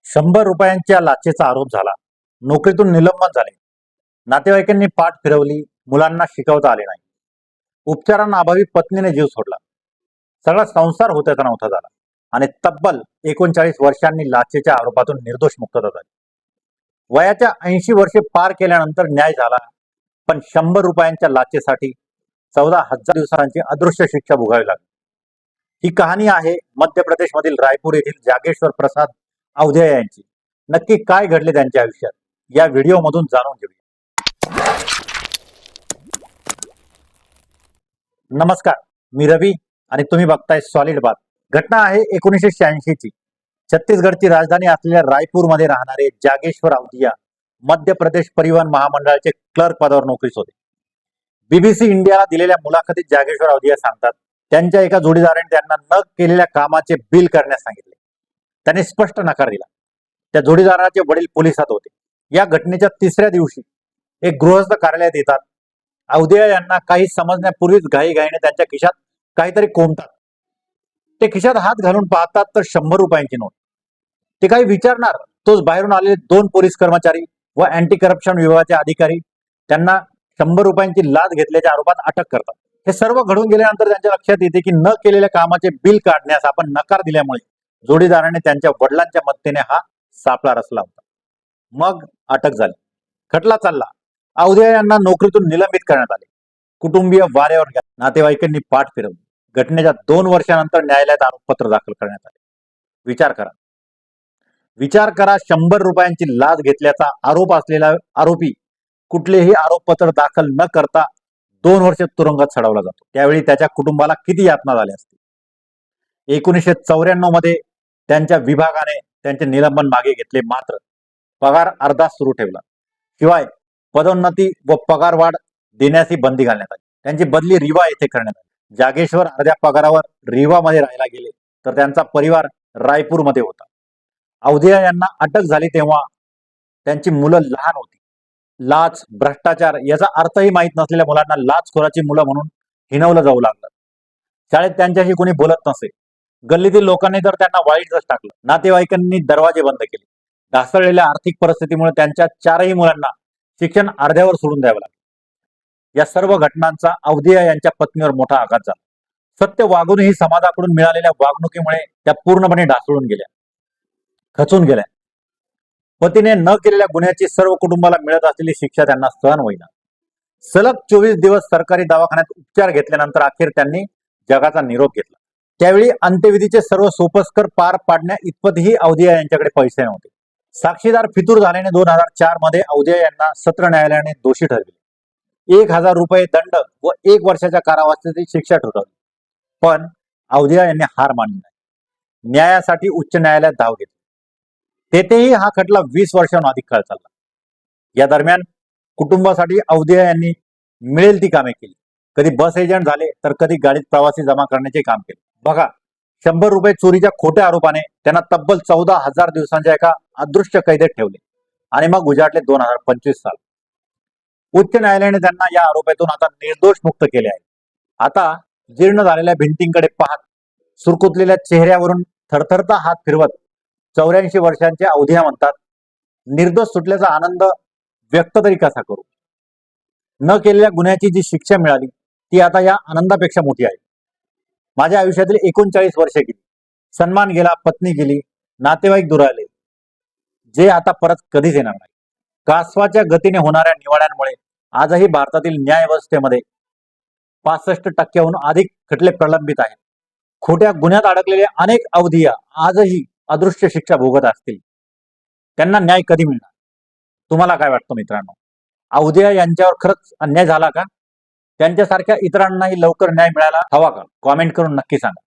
₹100 लाचेचा आरोप झाला. नोकरीतून निलंबन झाले. नातेवाईकांनी पाठ फिरवली. मुलांना शिकवता आले नाही. उपचारांअभावी पत्नीने जीव सोडला. सगळा संसार होत्याचा नव्हता झाला आणि तब्बल 39 वर्षांनी लाचेच्या आरोपातून निर्दोष मुक्तता झाली. वयाच्या 80 वर्षे पार केल्यानंतर न्याय झाला, पण ₹100 लाचेसाठी 14,000 दिवसांची अदृश्य शिक्षा भोगावी लागली. ही कहाणी आहे मध्य प्रदेशमधील रायपूर येथील जागेश्वर प्रसाद अवधेया यांची. नक्की काय घडले त्यांच्या आयुष्यात, या व्हिडिओमधून जाणून घेऊया. नमस्कार, मी रवी आणि तुम्ही बघताय सॉलिड बात. घटना आहे 1986 ची. छत्तीसगडची राजधानी असलेल्या रायपूरमध्ये राहणारे जागेश्वर अवधेया मध्य प्रदेश परिवहन महामंडळाचे क्लर्क पदावर नोकरीस होते. बीबीसी इंडियाला दिलेल्या मुलाखतीत जागेश्वर अवधेया सांगतात, त्यांच्या एका जोडीदाराने त्यांना न केलेल्या कामाचे बिल करण्यास सांगितले. त्याने स्पष्ट नकार दिला. त्या जोडीदाराचे वडील पोलिसात होते. या घटनेच्या तिसऱ्या दिवशी एक गृहस्थ कार्यालयात येतात. अवधेया यांना काही समजण्यापूर्वीच घाईघाईने त्यांच्या खिशात काहीतरी कोंबतात. ते खिशात हात घालून पाहतात तर ₹100ची नोट. ते काही विचारणार तोच बाहेरून आलेले 2 पोलीस कर्मचारी व अँटी करप्शन विभागाचे अधिकारी त्यांना ₹100ची लाच घेतल्याच्या आरोपात अटक करतात. हे सर्व घडून गेल्यानंतर त्यांच्या लक्षात येते की न केलेल्या कामाचे बिल काढण्यास आपण नकार दिल्यामुळे जोडीदाराने त्यांच्या वडिलांच्या मदतीने हा सापळा रचला होता. मग अटक झाली. खटला चालला. अवधेया यांना नोकरीतून निलंबित करण्यात आले. कुटुंबीय वाऱ्यावर गेले. नातेवाईकांनी पाठ फिरवली. घटनेच्या 2 वर्षानंतर न्यायालयात आरोपपत्र दाखल करण्यात आले. विचार करा, ₹100ची लाच घेतल्याचा आरोप असलेला आरोपी कुठलेही आरोपपत्र दाखल न करता 2 वर्ष तुरुंगात सडवला जातो. त्यावेळी त्याच्या कुटुंबाला किती यातना झाल्या असतील. 1994 मध्ये त्यांच्या विभागाने त्यांचे निलंबन मागे घेतले, मात्र पगार अर्धा सुरू ठेवला. शिवाय पदोन्नती व पगार वाढ देण्याची बंदी घालण्यात आली. त्यांची बदली रीवा येथे करण्यात आली. जागेश्वर अर्ध्या पगारावर रीवामध्ये राहायला गेले, तर त्यांचा परिवार रायपूरमध्ये होता. अवधेया यांना अटक झाली तेव्हा त्यांची मुलं लहान होती. लाच, भ्रष्टाचार याचा अर्थही माहीत नसलेल्या मुलांना लाचखोराची मुलं म्हणून हिणवलं जाऊ लागलं. शाळेत त्यांच्याशी कोणी बोलत नसे. गल्लीतील लोकांनी तर त्यांना वाईटच टाकलं. नातेवाईकांनी दरवाजे बंद केले. ढासळलेल्या आर्थिक परिस्थितीमुळे त्यांच्या 4ही मुलांना शिक्षण अर्ध्यावर सोडून द्यावं लागलं. या सर्व घटनांचा अवधेया यांच्या पत्नीवर मोठा आघात झाला. सत्य वागूनही समाजाकडून मिळालेल्या वागणुकीमुळे त्या पूर्णपणे ढासळून गेल्या, खचून गेल्या. पतीने न केलेल्या गुन्ह्याची सर्व कुटुंबाला मिळत असलेली शिक्षा त्यांना सहन होईना. सलग 24 दिवस सरकारी दवाखान्यात उपचार घेतल्यानंतर अखेर त्यांनी जगाचा निरोप घेतला. त्यावेळी अंत्यविधीचे सर्व सोपस्कर पार पाडण्या इतपतही अवधेया यांच्याकडे पैसे नव्हते. साक्षीदार फितूर झाल्याने 2004 मध्ये अवधेया यांना सत्र न्यायालयाने दोषी ठरविले. ₹1000 दंड व 1 वर्षाच्या कारावासाची शिक्षा ठोठावली. पण अवधेया यांनी हार मानली नाही. न्यायासाठी उच्च न्यायालयात धाव घेतली. तेथेही हा खटला 20 वर्षांहून अधिक काळ चालला. या दरम्यान कुटुंबासाठी अवधेया यांनी मिळेल ती कामे केली. कधी बस एजंट झाले, तर कधी गाडीत प्रवासी जमा करण्याचे काम केले. बघा, ₹100 चोरीच्या खोट्या आरोपाने त्यांना तब्बल 14,000 दिवसांच्या एका अदृश्य कैदेत ठेवले आणि मग उजाडले 2025 साल. उच्च न्यायालयाने त्यांना या आरोपातून आता निर्दोष मुक्त केले आहे. आता जीर्ण झालेल्या भिंतींकडे पाहत, सुरकुतलेल्या चेहऱ्यावरून थरथरता हात फिरवत 84 वर्षांचे अवधेया म्हणतात, निर्दोष सुटल्याचा आनंद व्यक्त तरी कसा करू. न केलेल्या गुन्ह्याची जी शिक्षा मिळाली ती आता या आनंदापेक्षा मोठी आहे. माझ्या आयुष्यातील 39 वर्षे गेली. सन्मान गेला, पत्नी गेली, नातेवाईक दुरावले, जे आता परत कधीच येणार नाही. कासवाच्या गतीने होणाऱ्या निवाड्यांमुळे आजही भारतातील न्याय व्यवस्थेमध्ये 65% अधिक खटले प्रलंबित आहेत. खोट्या गुन्ह्यात अडकलेले अनेक अवधेया आजही अदृश्य शिक्षा भोगत असतील. त्यांना न्याय कधी मिळणार? तुम्हाला काय वाटतं मित्रांनो? अवधेया यांच्यावर खरंच अन्याय झाला का? त्यांच्यासारख्या इतरांनाही लवकर न्याय मिळायला हवा का? कॉमेंट करून नक्की सांगा.